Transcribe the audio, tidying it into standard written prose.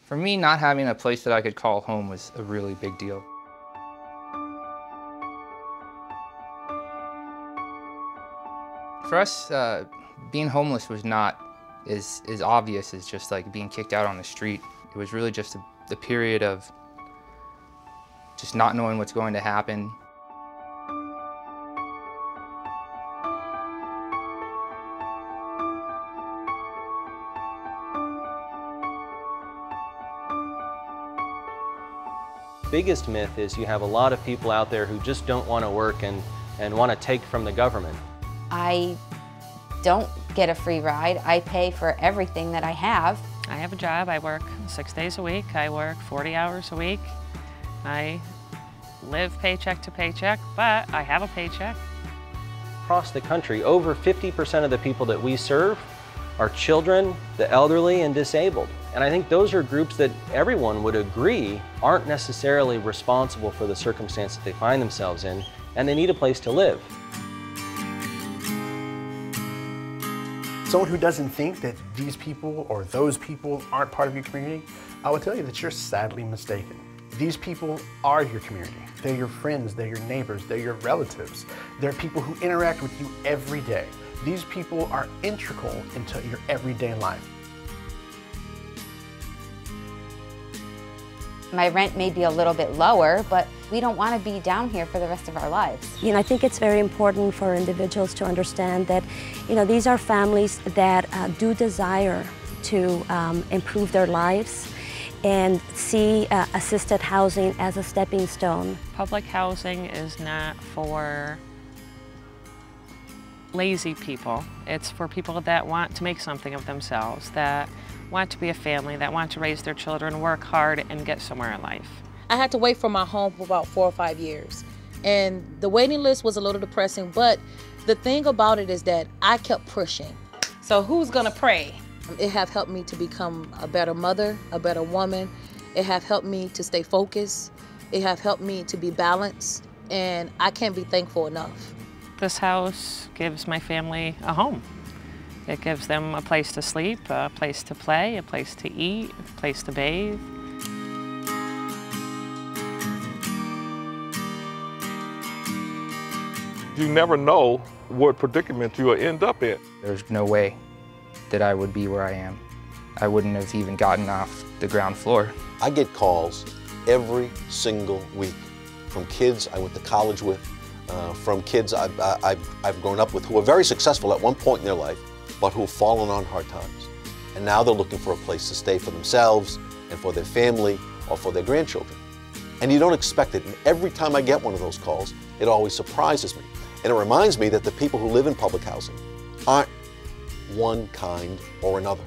For me, not having a place that I could call home was a really big deal. For us, being homeless was not as obvious as just like being kicked out on the street. It was really just the period of just not knowing what's going to happen. Biggest myth is you have a lot of people out there who just don't want to work and want to take from the government. I don't get a free ride. I pay for everything that I have. I have a job. I work 6 days a week. I work 40 hours a week. I live paycheck to paycheck, but I have a paycheck. Across the country, over 50% of the people that we serve are children, the elderly, and disabled. And I think those are groups that everyone would agree aren't necessarily responsible for the circumstances they find themselves in, and they need a place to live. Someone who doesn't think that these people or those people aren't part of your community, I will tell you that you're sadly mistaken. These people are your community. They're your friends, they're your neighbors, they're your relatives. They're people who interact with you every day. These people are integral into your everyday life. My rent may be a little bit lower, but we don't want to be down here for the rest of our lives. I think it's very important for individuals to understand that, these are families that do desire to improve their lives and see assisted housing as a stepping stone. Public housing is not for lazy people. It's for people that want to make something of themselves, that want to be a family, that want to raise their children, work hard, and get somewhere in life. I had to wait for my home for about 4 or 5 years. And the waiting list was a little depressing, but the thing about it is that I kept pushing. So who's gonna pray? It have helped me to become a better mother, a better woman. It have helped me to stay focused. It have helped me to be balanced, and I can't be thankful enough. This house gives my family a home. It gives them a place to sleep, a place to play, a place to eat, a place to bathe. You never know what predicament you will end up in. There's no way that I would be where I am. I wouldn't have even gotten off the ground floor. I get calls every single week from kids I went to college with, from kids I've grown up with who are very successful at one point in their life, but who have fallen on hard times. And now they're looking for a place to stay for themselves and for their family or for their grandchildren. And you don't expect it. And every time I get one of those calls, it always surprises me. And it reminds me that the people who live in public housing aren't one kind or another.